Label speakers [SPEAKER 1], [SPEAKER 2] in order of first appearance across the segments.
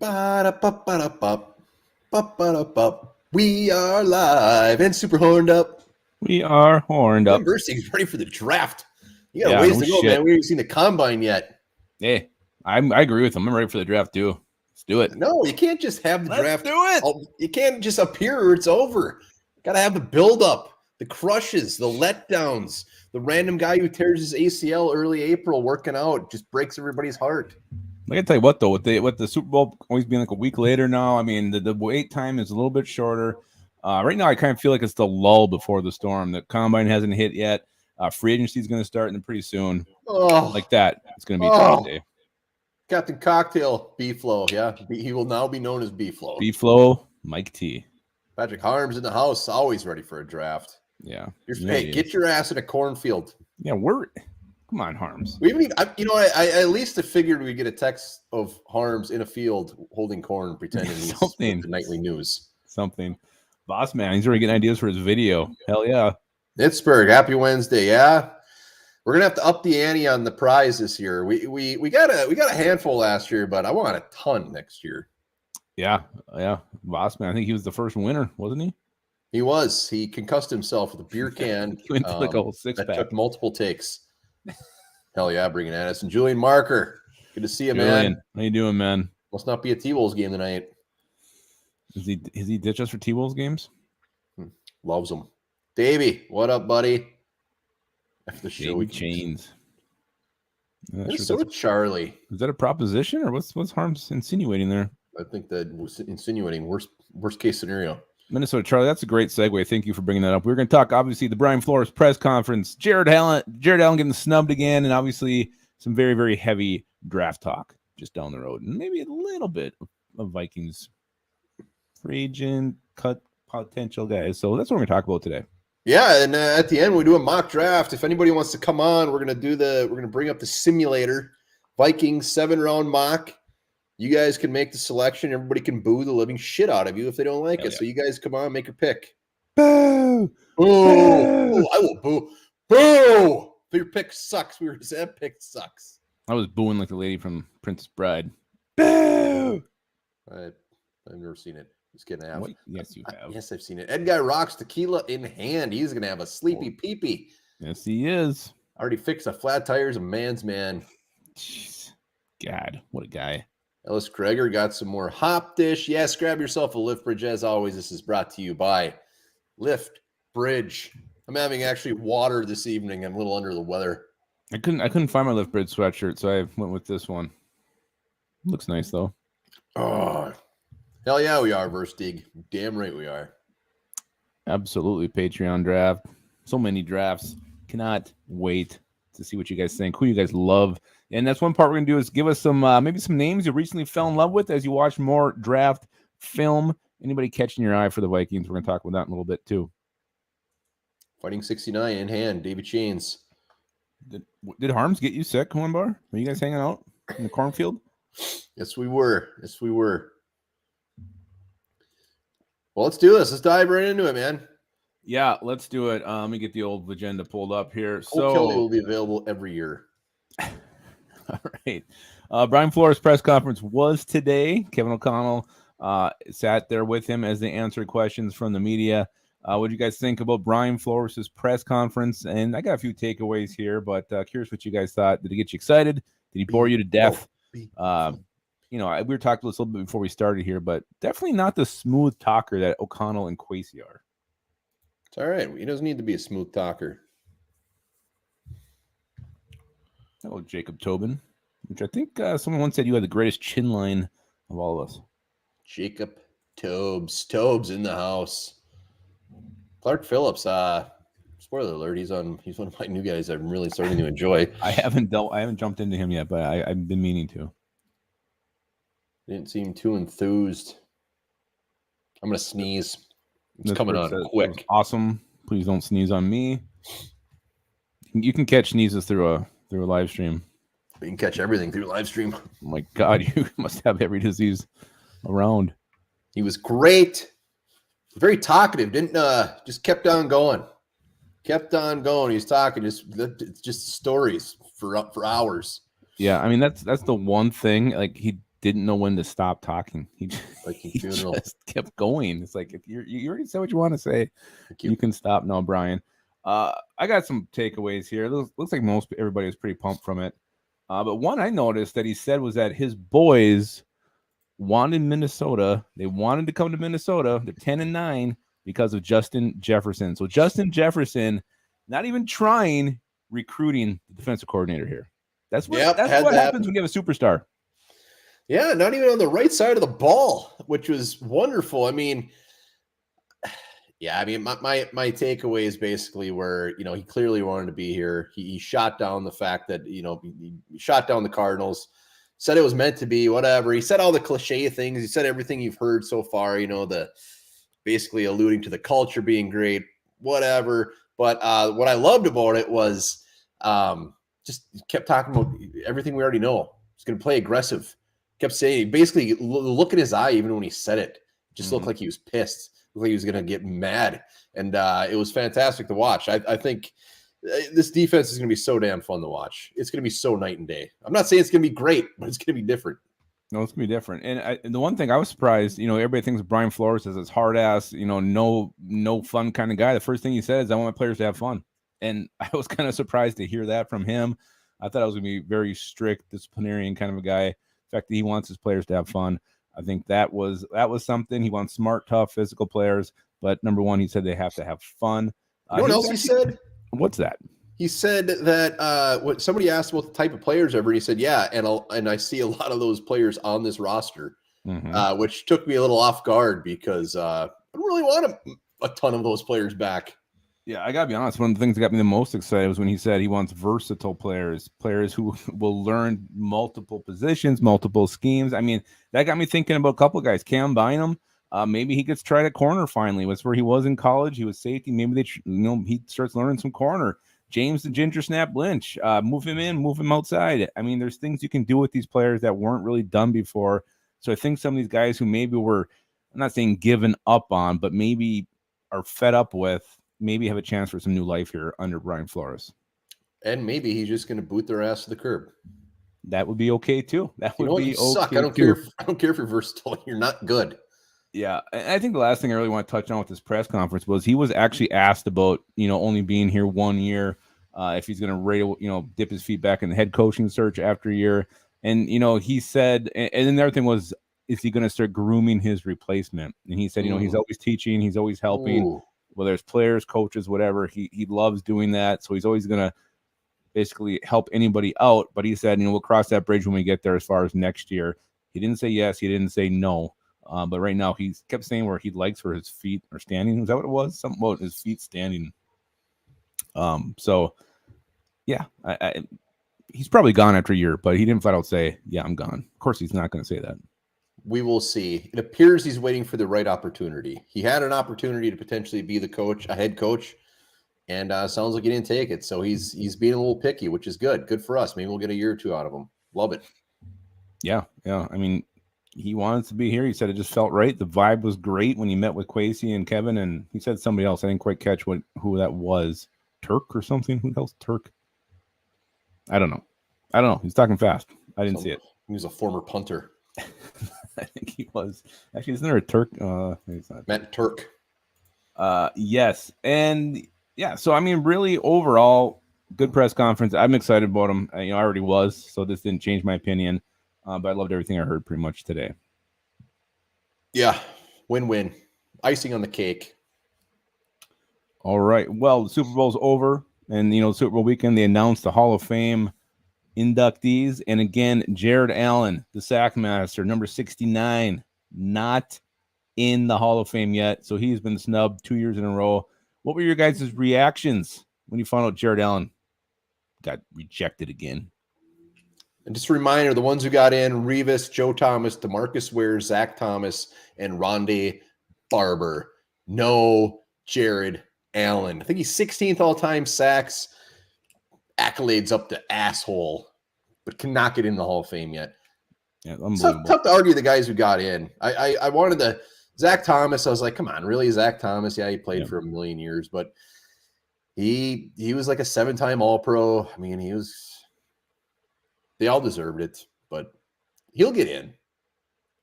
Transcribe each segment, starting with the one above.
[SPEAKER 1] Ba-da-ba-ba-da-bop. Ba-ba-da-bop. We are live and super horned up.
[SPEAKER 2] We are horned up.
[SPEAKER 1] Bursting's ready for the draft. You got
[SPEAKER 2] Yeah,
[SPEAKER 1] ways
[SPEAKER 2] no
[SPEAKER 1] to go,
[SPEAKER 2] shit.
[SPEAKER 1] man. We haven't seen the combine yet.
[SPEAKER 2] Hey, I agree with him. I'm ready for the draft too. Let's do it.
[SPEAKER 1] No, you can't just have the draft.
[SPEAKER 2] Do it.
[SPEAKER 1] You can't just appear or it's over. Got to have the build-up, the crushes, the letdowns. The random guy who tears his ACL early April working out just breaks everybody's heart.
[SPEAKER 2] I gotta tell you what though, with the Super Bowl always being like a week later now, I mean the wait time is a little bit shorter. Right now, I kind of feel like it's the lull before the storm. The combine hasn't hit yet. Free agency is going to start pretty soon. Like that, it's going to be a draft day.
[SPEAKER 1] Captain Cocktail, B-Flow, yeah. He will now be known as B-Flow.
[SPEAKER 2] B-Flow, Mike T.
[SPEAKER 1] Patrick Harms in the house, always ready for a draft.
[SPEAKER 2] Yeah.
[SPEAKER 1] Hey, get your ass in a cornfield.
[SPEAKER 2] Yeah, come on, Harms.
[SPEAKER 1] We even, I at least figured we'd get a text of Harms in a field holding corn, pretending he's the nightly news.
[SPEAKER 2] Something. Boss man, he's already getting ideas for his video. Hell yeah.
[SPEAKER 1] Pittsburgh, happy Wednesday. Yeah. We're gonna have to up the ante on the prize this year. We got a handful last year, but I want a ton next year.
[SPEAKER 2] Yeah. Boss man, I think he was the first winner, wasn't he?
[SPEAKER 1] He was. He concussed himself with a beer can.
[SPEAKER 2] Went like a whole six-pack.
[SPEAKER 1] Took multiple takes. Hell yeah, bringing at us. And Julian Marker, good to see you, man.
[SPEAKER 2] How you doing, man?
[SPEAKER 1] Must not be a T-Wolves game tonight.
[SPEAKER 2] Is he ditch us for T-Wolves games?
[SPEAKER 1] Loves them. Davey, what up, buddy? After the show,
[SPEAKER 2] Davey Chains.
[SPEAKER 1] So Charlie.
[SPEAKER 2] Is that a proposition or what's Harms insinuating there?
[SPEAKER 1] I think that was insinuating worst case scenario.
[SPEAKER 2] Minnesota Charlie, that's a great segue. Thank you for bringing that up. We're going to talk, obviously, the Brian Flores press conference. Jared Allen getting snubbed again, and obviously some very, very heavy draft talk just down the road, and maybe a little bit of Vikings free agent cut potential guys. So that's what we're going to talk about today.
[SPEAKER 1] Yeah, and at the end we do a mock draft. If anybody wants to come on, we're going to bring up the simulator Vikings 7-round mock. You guys can make the selection. Everybody can boo the living shit out of you if they don't like it. Yeah. So you guys come on, make your pick.
[SPEAKER 2] Boo!
[SPEAKER 1] Boo! Boo! I will boo. Boo! Your pick sucks. That pick sucks.
[SPEAKER 2] I was booing like the lady from Princess Bride. Boo!
[SPEAKER 1] I've never seen it. Just kidding.
[SPEAKER 2] Yes, you have.
[SPEAKER 1] Yes, I've seen it. Ed Guy rocks tequila in hand. He's going to have a sleepy peepee.
[SPEAKER 2] Yes, he is.
[SPEAKER 1] Already fixed a flat tires, a man's man.
[SPEAKER 2] Jeez. God, what a guy.
[SPEAKER 1] Ellis Kreger got some more hop dish. Yes, grab yourself a Lift Bridge. As always, this is brought to you by Lift Bridge. I'm having actually water this evening. I'm a little under the weather.
[SPEAKER 2] I couldn't find my Lift Bridge sweatshirt, so I went with this one. Looks nice though.
[SPEAKER 1] Oh, hell yeah, we are, Verstig. Damn right we are.
[SPEAKER 2] Absolutely, Patreon draft. So many drafts. Cannot wait to see what you guys think. Who you guys love. And that's one part we're going to do is give us some maybe some names you recently fell in love with as you watch more draft film. Anybody catching your eye for the Vikings? We're going to talk about that in a little bit too.
[SPEAKER 1] Fighting 69 in hand, David Chains.
[SPEAKER 2] Did Harms get you sick, Hornbar? Were you guys hanging out in the cornfield?
[SPEAKER 1] Yes, we were. Well, let's do this. Let's dive right into it, man.
[SPEAKER 2] Yeah, let's do it. Let me get the old agenda pulled up here.
[SPEAKER 1] Cole Kelly will be available every year.
[SPEAKER 2] All right. Brian Flores' press conference was today. Kevin O'Connell sat there with him as they answered questions from the media. What do you guys think about Brian Flores' press conference? And I got a few takeaways here, but curious what you guys thought. Did he get you excited? Did he bore you to death? We were talking a little bit before we started here, but definitely not the smooth talker that O'Connell and Kwesi are.
[SPEAKER 1] It's all right. He doesn't need to be a smooth talker.
[SPEAKER 2] Hello, Jacob Tobin, which I think someone once said you had the greatest chin line of all of us.
[SPEAKER 1] Jacob Tobes in the house. Clark Phillips, spoiler alert, he's one of my new guys I'm really starting to enjoy.
[SPEAKER 2] I haven't jumped into him yet, but I've been meaning to.
[SPEAKER 1] Didn't seem too enthused. I'm gonna sneeze. It's coming on quick.
[SPEAKER 2] Awesome. Please don't sneeze on me. You can catch sneezes through a live stream.
[SPEAKER 1] You can catch everything through live stream.
[SPEAKER 2] Oh my God, you must have every disease around.
[SPEAKER 1] He was great. Very talkative. Didn't just kept on going. Kept on going. He was talking just stories for hours.
[SPEAKER 2] Yeah, I mean that's the one thing. Like he didn't know when to stop talking.
[SPEAKER 1] Viking
[SPEAKER 2] He
[SPEAKER 1] funeral.
[SPEAKER 2] just kept going. It's like, if you already said what you want to say,
[SPEAKER 1] Thank
[SPEAKER 2] you can stop now, Brian. I got some takeaways here. Looks like everybody was pretty pumped from it. But one I noticed that he said was that his boys wanted Minnesota. They wanted to come to Minnesota. They're 10-9 because of Justin Jefferson. So Justin Jefferson, not even trying, recruiting the defensive coordinator here. That's what happens when you have a superstar.
[SPEAKER 1] Yeah, not even on the right side of the ball, which was wonderful. I mean, yeah, I mean, my takeaways basically were, he clearly wanted to be here. He shot down the fact that, he shot down the Cardinals, said it was meant to be, whatever. He said all the cliche things. He said everything you've heard so far, the basically alluding to the culture being great, whatever. But what I loved about it was just kept talking about everything we already know. He's going to play aggressive. Kept saying, basically, look at his eye even when he said it. Just looked like he was pissed. Looked like he was going to get mad. And it was fantastic to watch. I think this defense is going to be so damn fun to watch. It's going to be so night and day. I'm not saying it's going to be great, but it's going to be different.
[SPEAKER 2] No, it's going to be different. And the one thing I was surprised, everybody thinks Brian Flores is this hard ass, no fun kind of guy. The first thing he said is, I want my players to have fun. And I was kind of surprised to hear that from him. I thought I was going to be very strict, disciplinarian kind of a guy. The fact that he wants his players to have fun, I think that was something. He wants smart, tough, physical players. But number one, he said they have to have fun.
[SPEAKER 1] You know what else he said?
[SPEAKER 2] What's that?
[SPEAKER 1] He said that what somebody asked about the type of players ever. He said, yeah, and I see a lot of those players on this roster, which took me a little off guard because I don't really want a ton of those players back.
[SPEAKER 2] Yeah, I gotta be honest. One of the things that got me the most excited was when he said he wants versatile players who will learn multiple positions, multiple schemes. I mean, that got me thinking about a couple of guys. Cam Bynum, maybe he gets tried at corner finally. That's where he was in college. He was safety. Maybe he starts learning some corner. James the Ginger Snap Lynch, move him in, move him outside. I mean, there's things you can do with these players that weren't really done before. So I think some of these guys who maybe were, I'm not saying given up on, but maybe are fed up with, maybe have a chance for some new life here under Brian Flores.
[SPEAKER 1] And maybe he's just going to boot their ass to the curb.
[SPEAKER 2] That would be okay too. That would be okay.
[SPEAKER 1] Suck. I don't care if you're versatile. You're not good.
[SPEAKER 2] Yeah. And I think the last thing I really want to touch on with this press conference was he was actually asked about, only being here 1 year, if he's going to dip his feet back in the head coaching search after a year. And, he said, and then the other thing was, is he going to start grooming his replacement? And he said, he's always teaching, he's always helping.
[SPEAKER 1] Ooh.
[SPEAKER 2] Whether it's players, coaches, whatever, he loves doing that. So he's always going to basically help anybody out. But he said, we'll cross that bridge when we get there as far as next year. He didn't say yes. He didn't say no. But right now he kept saying where he likes where his feet are standing. Was that what it was? Something about his feet standing. So, yeah, he's probably gone after a year, but he didn't flat out say, yeah, I'm gone. Of course, he's not going to say that.
[SPEAKER 1] We will see. It appears he's waiting for the right opportunity. He had an opportunity to potentially be a head coach, and sounds like he didn't take it. So he's being a little picky, which is good. Good for us. Maybe we'll get a year or two out of him. Love it.
[SPEAKER 2] Yeah. I mean, he wanted to be here. He said it just felt right. The vibe was great when he met with Kwesi and Kevin, and he said somebody else. I didn't quite catch who that was. Turk or something? Who the hell's Turk? I don't know. He's talking fast. I didn't see it.
[SPEAKER 1] He was a former punter.
[SPEAKER 2] I think he was. Actually, isn't there a Turk? Maybe it's not.
[SPEAKER 1] Matt Turk.
[SPEAKER 2] Yes. And yeah, so I mean, really overall, good press conference. I'm excited about him. I already was, so this didn't change my opinion. But I loved everything I heard pretty much today.
[SPEAKER 1] Yeah. Win-win. Icing on the cake.
[SPEAKER 2] All right. Well, the Super Bowl's over, and Super Bowl weekend, they announced the Hall of Fame inductees, and again, Jared Allen, the Sackmaster, number 69, not in the Hall of Fame yet, so he's been snubbed 2 years in a row. What were your guys' reactions when you found out Jared Allen got rejected again?
[SPEAKER 1] And just a reminder, the ones who got in: Revis, Joe Thomas, DeMarcus Ware, Zach Thomas, and Rondé Barber. No Jared Allen. I think he's 16th all-time sacks. Accolades up the asshole, but cannot get in the Hall of Fame yet.
[SPEAKER 2] Yeah, unbelievable.
[SPEAKER 1] Tough to argue the guys who got in. I wanted the Zach Thomas. I was like, come on, really, Zach Thomas? Yeah, he played for a million years, but he was like a 7-time All-Pro. I mean, they all deserved it, but he'll get in.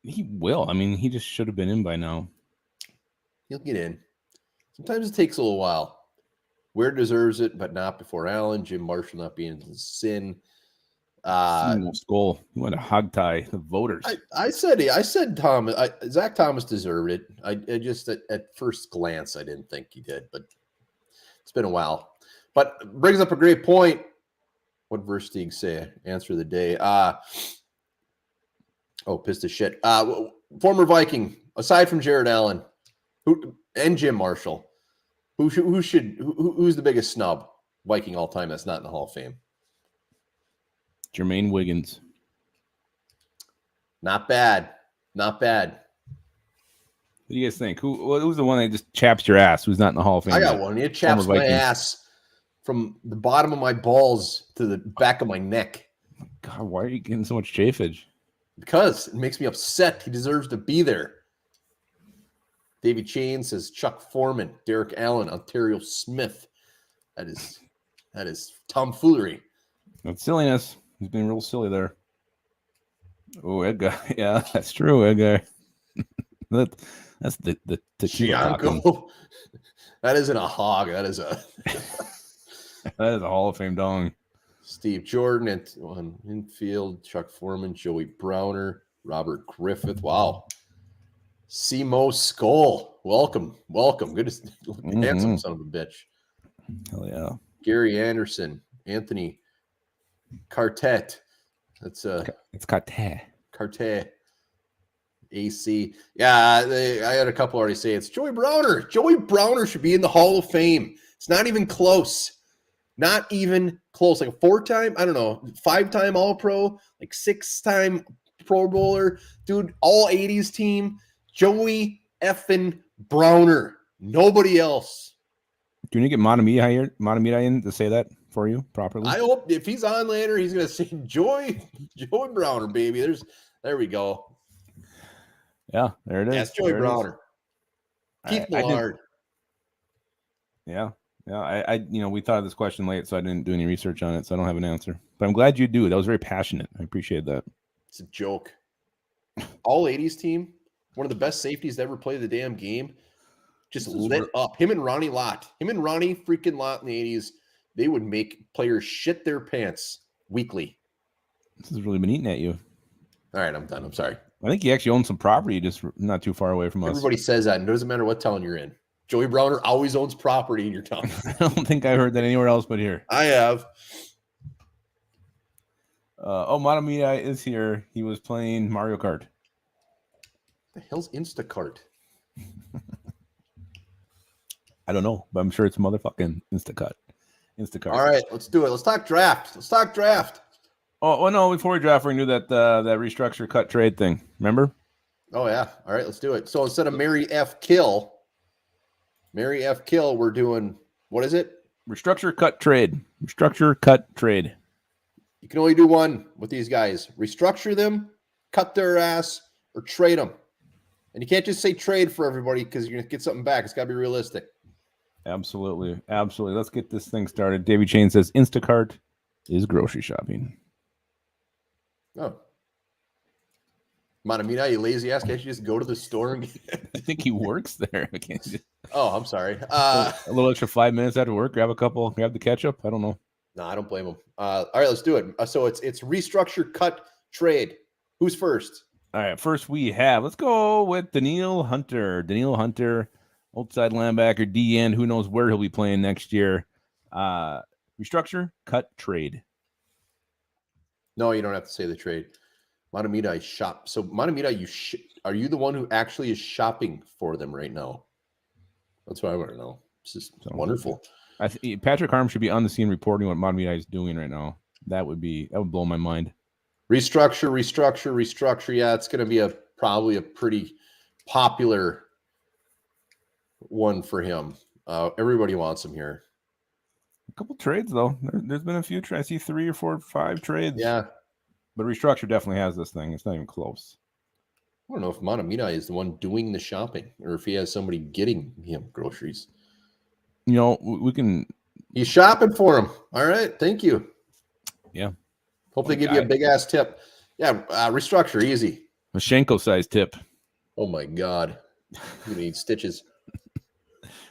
[SPEAKER 2] He will. I mean, he just should have been in by now.
[SPEAKER 1] He'll get in. Sometimes it takes a little while. Weird deserves it, but not before Allen. Jim Marshall not being in sin.
[SPEAKER 2] Skull. He went to hog tie the voters.
[SPEAKER 1] I said Thomas. Zach Thomas deserved it. I just at first glance I didn't think he did, but it's been a while. But brings up a great point. What Versteeg say? Answer of the day. Pissed as shit. Former Viking, aside from Jared Allen, and Jim Marshall, who's the biggest snub Viking all time that's not in the Hall of Fame?
[SPEAKER 2] Jermaine Wiggins.
[SPEAKER 1] Not bad. Not bad.
[SPEAKER 2] What do you guys think? Who's the one that just chaps your ass? Who's not in the Hall of Fame?
[SPEAKER 1] I got one. It chaps my ass from the bottom of my balls to the back of my neck.
[SPEAKER 2] God, why are you getting so much chafage?
[SPEAKER 1] Because it makes me upset. He deserves to be there. Davey Chain says Chuck Foreman, Derek Allen, Ontario Smith. That is tomfoolery.
[SPEAKER 2] That's silliness. He's being real silly there. Oh, that guy. Yeah, that's true. That guy. That's the
[SPEAKER 1] Gianco. That isn't a hog. That is a
[SPEAKER 2] that is a Hall of Fame dong.
[SPEAKER 1] Steve Jordan at on infield, Chuck Foreman, Joey Browner, Robert Griffith. Wow. Simo Skull. Welcome. Good to handsome son of a bitch.
[SPEAKER 2] Hell yeah.
[SPEAKER 1] Gary Anderson, Anthony Cartet. It's Cartet. AC. Yeah, I had a couple already say it's Joey Browner. Joey Browner should be in the Hall of Fame. It's not even close. Not even close. Like a 4-time, I don't know, 5-time All-Pro, like 6-time Pro Bowler. Dude, all 80s team. Joey effing Browner. Nobody else.
[SPEAKER 2] Do you need to get Matamita in to say that for you properly?
[SPEAKER 1] I hope if he's on later, he's going to say Joey Browner, baby. There we go.
[SPEAKER 2] Yeah, there it is.
[SPEAKER 1] That's Joey Browner. Keith Millard.
[SPEAKER 2] Yeah. We thought of this question late, so I didn't do any research on it, so I don't have an answer. But I'm glad you do. That was very passionate. I appreciate that.
[SPEAKER 1] It's a joke. All 80s team, one of the best safeties to ever play the damn game, just lit up. Him and Ronnie freaking Lott in the 80s, they would make players shit their pants weekly.
[SPEAKER 2] This has really been eating at you.
[SPEAKER 1] All right, I'm done. I'm sorry.
[SPEAKER 2] I think you actually own some property just not too far away from us.
[SPEAKER 1] Everybody says that. It doesn't matter what town you're in. Joey Browner always owns property in your town.
[SPEAKER 2] I don't think I heard that anywhere else but here.
[SPEAKER 1] I have.
[SPEAKER 2] Matamita is here. He was playing Mario Kart.
[SPEAKER 1] The hell's Instacart?
[SPEAKER 2] I don't know, but I'm sure it's motherfucking Instacart.
[SPEAKER 1] All right, let's do it. Let's talk draft.
[SPEAKER 2] Oh, no, before we draft, we're going to do that restructure, cut, trade thing. Remember?
[SPEAKER 1] Oh, yeah. All right, let's do it. So instead of Mary F. Kill, we're doing, what is it?
[SPEAKER 2] Restructure, cut, trade. Restructure, cut, trade.
[SPEAKER 1] You can only do one with these guys. Restructure them, cut their ass, or trade them. And you can't just say trade for everybody because you're going to get something back. It's got to be realistic.
[SPEAKER 2] Absolutely. Let's get this thing started. Davey Chain says Instacart is grocery shopping.
[SPEAKER 1] Oh. Matamita, you lazy ass. Can't you just go to the store and get
[SPEAKER 2] I think he works there. I can't just...
[SPEAKER 1] Oh, I'm sorry.
[SPEAKER 2] A little extra 5 minutes after work, grab the ketchup. I don't know.
[SPEAKER 1] No, I don't blame him. All right, let's do it. So it's restructure, cut, trade. Who's first?
[SPEAKER 2] All right, first let's go with Daniil Hunter. Outside linebacker, D end. Who knows where he'll be playing next year? Restructure, cut, trade.
[SPEAKER 1] No, you don't have to say the trade. Matamita, shop. So Matamita, are you the one who actually is shopping for them right now? That's what I want to know. This is wonderful.
[SPEAKER 2] I think Patrick Harm should be on the scene reporting what Matamita is doing right now. That would blow my mind.
[SPEAKER 1] Restructure. Yeah, it's going to be probably a pretty popular one for him. Everybody wants him here.
[SPEAKER 2] A couple trades though. There's been a few trades. I see 3 or 4 or 5 trades.
[SPEAKER 1] Yeah,
[SPEAKER 2] but restructure definitely has this thing. It's not even close.
[SPEAKER 1] I don't know if Matamita is the one doing the shopping or if he has somebody getting him groceries.
[SPEAKER 2] We can.
[SPEAKER 1] He's shopping for him. All right, thank you.
[SPEAKER 2] Yeah.
[SPEAKER 1] Hope they give you a big ass tip. Yeah, restructure easy.
[SPEAKER 2] Mashenko size tip.
[SPEAKER 1] Oh my God. You need stitches.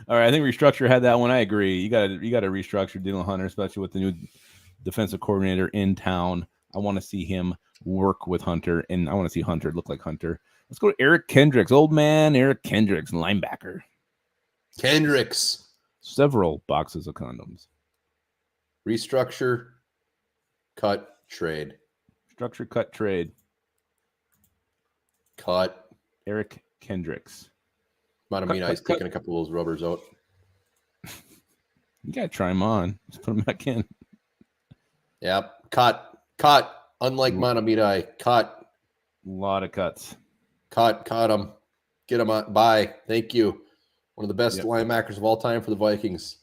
[SPEAKER 2] All right, I think restructure had that one. I agree. You got to restructure Dylan Hunter, especially with the new defensive coordinator in town. I want to see him work with Hunter, and I want to see Hunter look like Hunter. Let's go to Eric Kendricks, old man Eric Kendricks, linebacker.
[SPEAKER 1] Kendricks.
[SPEAKER 2] Several boxes of condoms.
[SPEAKER 1] Restructure, cut, trade.
[SPEAKER 2] Structure, cut, trade.
[SPEAKER 1] Cut.
[SPEAKER 2] Eric Kendricks.
[SPEAKER 1] Monamini's taking a couple of those rubbers out.
[SPEAKER 2] You got to try them on. Just put them back in.
[SPEAKER 1] Yep. Cut. Unlike Monamini, cut.
[SPEAKER 2] A lot of cuts.
[SPEAKER 1] Cut them. Get them on. Bye. Thank you. One of the best linebackers of all time for the Vikings.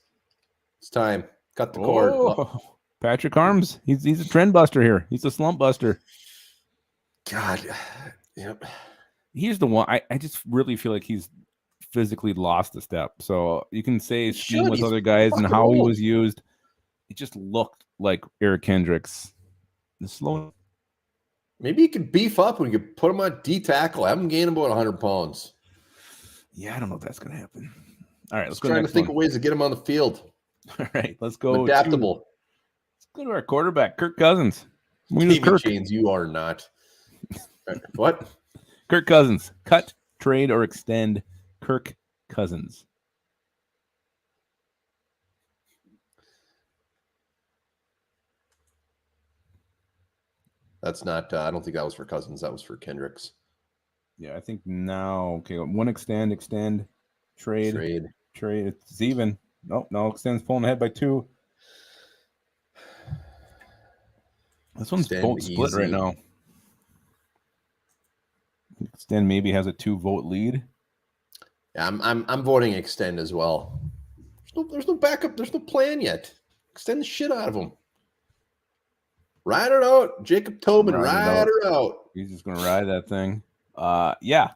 [SPEAKER 1] It's time. Cut the cord.
[SPEAKER 2] Patrick Arms. He's a trend buster here. He's a slump buster.
[SPEAKER 1] God. Yep.
[SPEAKER 2] He's the one. I just really feel like he's physically lost a step. So you can say scheme with other guys and how he was used. It just looked like Eric Kendricks. The slow.
[SPEAKER 1] Maybe you could beef up and you could put him on D tackle. Have him gain about 100 pounds.
[SPEAKER 2] Yeah, I don't know if that's going to happen. All right, let's go.
[SPEAKER 1] Trying to think of ways to get him on the field.
[SPEAKER 2] All right, let's go.
[SPEAKER 1] Adaptable.
[SPEAKER 2] Let's go to our quarterback, Kirk Cousins.
[SPEAKER 1] Chains, you are not. What?
[SPEAKER 2] Kirk Cousins. Cut, trade, or extend Kirk Cousins.
[SPEAKER 1] That's not. I don't think that was for Cousins. That was for Kendricks.
[SPEAKER 2] Yeah, I think now. Okay, one extend, trade. It's even. Nope, no extends, pulling ahead by 2. This one's vote split right now. Extend maybe has a 2-vote lead.
[SPEAKER 1] Yeah, I'm voting extend as well. There's no backup. There's no plan yet. Extend the shit out of them. Ride it out, Jacob Tobin. Ride her out.
[SPEAKER 2] He's just gonna ride that thing. Yeah.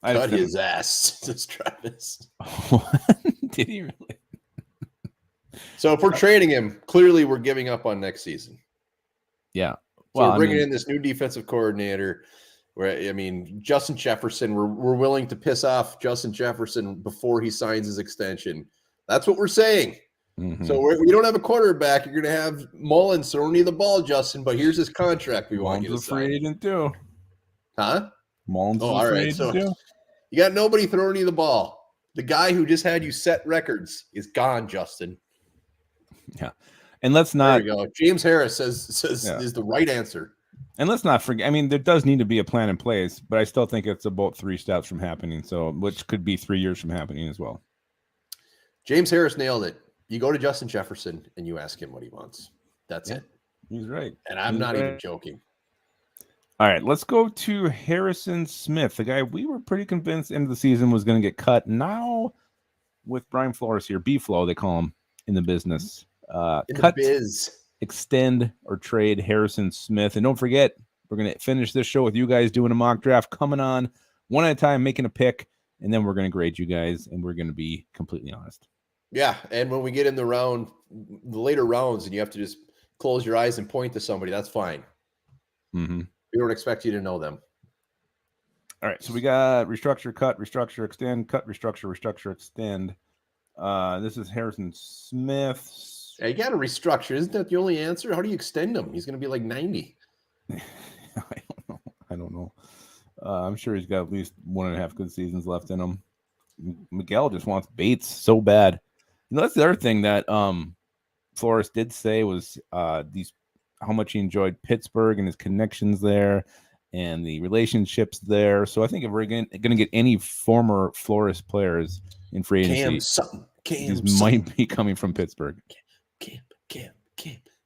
[SPEAKER 1] Cut his ass, says Travis.
[SPEAKER 2] Did he really?
[SPEAKER 1] So if we're trading him, clearly we're giving up on next season.
[SPEAKER 2] Yeah.
[SPEAKER 1] Well, so we're bringing in this new defensive coordinator. Where Justin Jefferson, we're willing to piss off Justin Jefferson before he signs his extension. That's what we're saying. Mm-hmm. So we don't have a quarterback. You're going to have Mullins throwing you the ball, Justin. But here's his contract. We want you to sign.
[SPEAKER 2] Free agent too.
[SPEAKER 1] Huh?
[SPEAKER 2] Mullins is a free agent too.
[SPEAKER 1] You got nobody throwing you the ball. The guy who just had you set records is gone, Justin.
[SPEAKER 2] Yeah, and let's not.
[SPEAKER 1] There we go. James Harris says is the right answer.
[SPEAKER 2] And let's not forget. I mean, there does need to be a plan in place, but I still think it's about 3 steps from happening. So, which could be 3 years from happening as well.
[SPEAKER 1] James Harris nailed it. You go to Justin Jefferson and you ask him what he wants. That's it.
[SPEAKER 2] He's right.
[SPEAKER 1] And I'm not even joking.
[SPEAKER 2] All right, let's go to Harrison Smith, the guy we were pretty convinced end of the season was going to get cut. Now, with Brian Flores here, B-Flow, they call him in the business. Cut, extend, or trade Harrison Smith. And don't forget, we're going to finish this show with you guys doing a mock draft, coming on one at a time, making a pick, and then we're going to grade you guys, and we're going to be completely honest.
[SPEAKER 1] Yeah, and when we get in the later rounds, and you have to just close your eyes and point to somebody, that's fine.
[SPEAKER 2] Mm-hmm.
[SPEAKER 1] We don't expect you to know them.
[SPEAKER 2] All right, so we got restructure, cut, restructure, extend, cut, restructure, extend. This is Harrison Smith.
[SPEAKER 1] Yeah, you got to restructure. Isn't that the only answer? How do you extend him? He's going to be like 90.
[SPEAKER 2] I don't know. I'm sure he's got at least 1.5 good seasons left in him. Miguel just wants Bates so bad. That's the other thing that Flores did say was how much he enjoyed Pittsburgh and his connections there and the relationships there. So I think if we're going to get any former Flores players in free agency, these might be coming from Pittsburgh.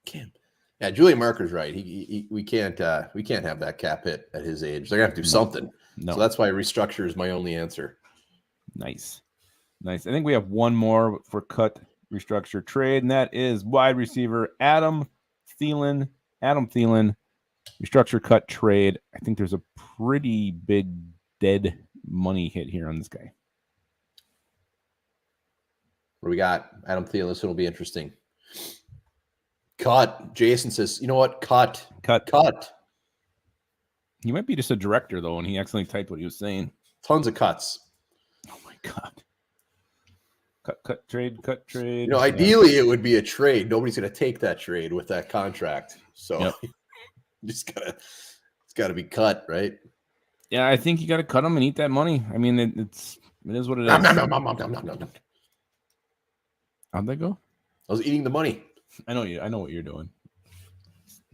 [SPEAKER 1] Cam. Yeah, Julian Marker's right. We can't have that cap hit at his age. They're gonna have to do something. No. So that's why restructure is my only answer. Nice.
[SPEAKER 2] I think we have one more for cut, restructure, trade, and that is wide receiver Adam Thielen. Restructure, cut, trade. I think there's a pretty big dead money hit here on this guy.
[SPEAKER 1] What do we got? Adam Thielen. This one will be interesting. Cut. Jason says, you know what? Cut.
[SPEAKER 2] He might be just a director though, and he accidentally typed what he was saying.
[SPEAKER 1] Tons of cuts.
[SPEAKER 2] Oh my god. Cut trade.
[SPEAKER 1] Ideally it would be a trade. Nobody's going to take that trade with that contract. So
[SPEAKER 2] Yep.
[SPEAKER 1] it's got to be cut, right?
[SPEAKER 2] Yeah, I think you got to cut him and eat that money. I mean, it is what it is.
[SPEAKER 1] Nom.
[SPEAKER 2] How'd that go?
[SPEAKER 1] I was eating the money.
[SPEAKER 2] I know what you're doing.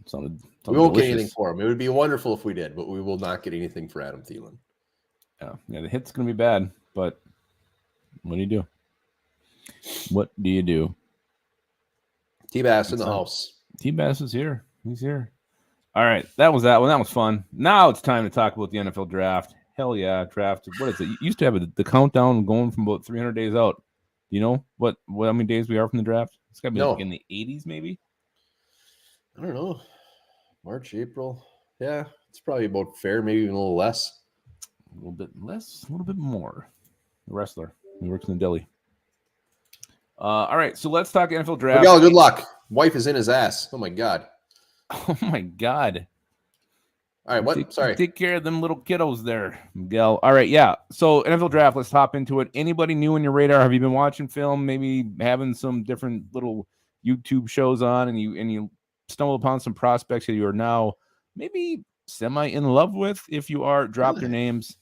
[SPEAKER 2] Sounded
[SPEAKER 1] we won't
[SPEAKER 2] delicious.
[SPEAKER 1] get anything for him. It would be wonderful if we did, but we will not get anything for Adam Thielen.
[SPEAKER 2] Yeah, the hit's going to be bad, but what do you do? What do you do?
[SPEAKER 1] T-Bass in the house.
[SPEAKER 2] T-Bass is here. He's here. All right, that was that one. That was fun. Now it's time to talk about the NFL draft. Hell yeah, draft. What is it? You used to have the countdown going from about 300 days out. Do you know what how many days we are from the draft? It's got to be like in the 80s, maybe.
[SPEAKER 1] I don't know. March, April. Yeah, it's probably about fair. Maybe even a little less.
[SPEAKER 2] A little bit less, a little bit more. A wrestler. He works in the deli. All right, so let's talk NFL draft.
[SPEAKER 1] Miguel, good luck. Wife is in his ass. Oh my god.
[SPEAKER 2] Oh my god.
[SPEAKER 1] All right, what? Sorry.
[SPEAKER 2] Take care of them little kiddos there, Miguel. All right, yeah. So NFL draft, let's hop into it. Anybody new on your radar? Have you been watching film? Maybe having some different little YouTube shows on, and you stumble upon some prospects that you are now maybe semi in love with. If you are, drop their names.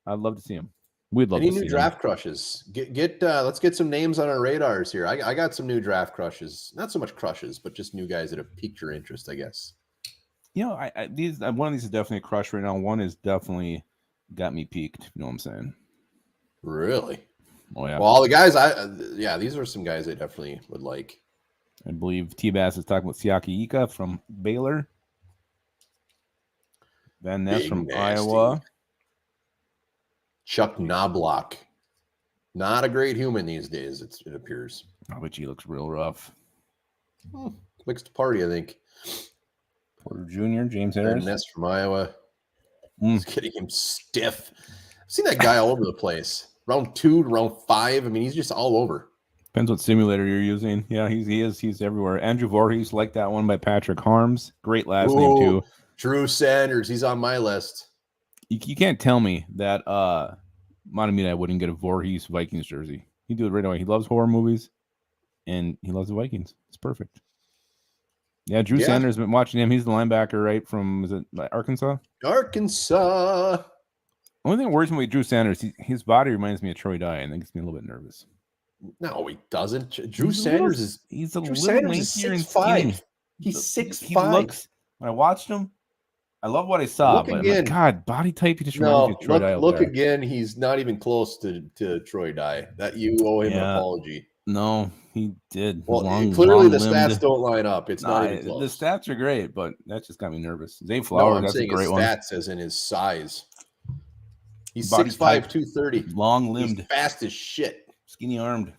[SPEAKER 2] I'd love to see them. We'd love
[SPEAKER 1] Any
[SPEAKER 2] to see
[SPEAKER 1] new draft crushes? Let's get some names on our radars here. I got some new draft crushes. Not so much crushes, but just new guys that have piqued your interest, I guess.
[SPEAKER 2] You know, one of these is definitely a crush right now. One is definitely got me peaked. You know what I'm saying?
[SPEAKER 1] Really?
[SPEAKER 2] Oh yeah.
[SPEAKER 1] Well, all the guys, these are some guys I definitely would like.
[SPEAKER 2] I believe T-Bass is talking about Siaki Ika from Baylor. Van Ness from Iowa.
[SPEAKER 1] Chuck Knobloch. Not a great human these days, it appears.
[SPEAKER 2] I bet he looks real rough.
[SPEAKER 1] Mixed party, I think.
[SPEAKER 2] Porter Jr., James Harris.
[SPEAKER 1] Van Ness from Iowa. He's getting him stiff. I've seen that guy all over the place. Round 2 to round 5. I mean, he's just all over.
[SPEAKER 2] Depends what simulator you're using. Yeah, he's everywhere. Andrew Voorhees, like that one by Patrick Harms. Great last name too.
[SPEAKER 1] Drew Sanders, he's on my list.
[SPEAKER 2] You can't tell me that Montemita wouldn't get a Voorhees Vikings jersey. He'd do it right away. He loves horror movies, and he loves the Vikings. It's perfect. Yeah, Drew Sanders, been watching him. He's the linebacker, right, from, is it Arkansas?
[SPEAKER 1] Arkansas.
[SPEAKER 2] Only thing that worries me with Drew Sanders, his body reminds me of Troy Dye, and that gets me a little bit nervous.
[SPEAKER 1] No, he doesn't. Drew Sanders is
[SPEAKER 2] 6'5".
[SPEAKER 1] He's 6'5".
[SPEAKER 2] When I watched him, I love what I saw, but I'm like, God, body type, he just reminds me of Troy Dye.
[SPEAKER 1] Look again, he's not even close to Troy Dye. That you owe him an apology.
[SPEAKER 2] No, he did.
[SPEAKER 1] Well, clearly the stats don't line up. It's not even close.
[SPEAKER 2] The stats are great, but that just got me nervous. Zay Flowers, that's a great one.
[SPEAKER 1] Stats as in his size. He's 6'5", 230.
[SPEAKER 2] Long-limbed.
[SPEAKER 1] He's fast as shit.
[SPEAKER 2] Skinny-armed.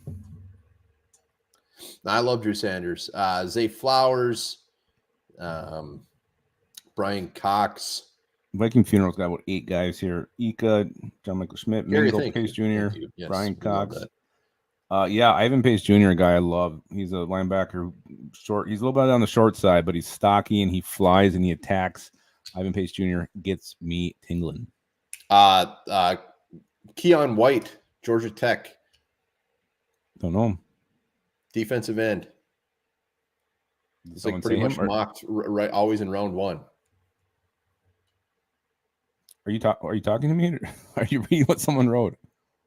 [SPEAKER 1] I love Drew Sanders. Zay Flowers, Brian Cox.
[SPEAKER 2] Viking Funeral's got about 8 guys here. Ika, John Michael Schmidt, Mendel Pace Jr., Brian Cox. Ivan Pace Jr., a guy I love. He's a linebacker, short. He's a little bit on the short side, but he's stocky and he flies and he attacks. Ivan Pace Jr. gets me tingling.
[SPEAKER 1] Keon White, Georgia Tech.
[SPEAKER 2] Don't know him.
[SPEAKER 1] Defensive end. It's like pretty much mocked right always in round 1.
[SPEAKER 2] Are you talking to me? Or are you reading what someone wrote?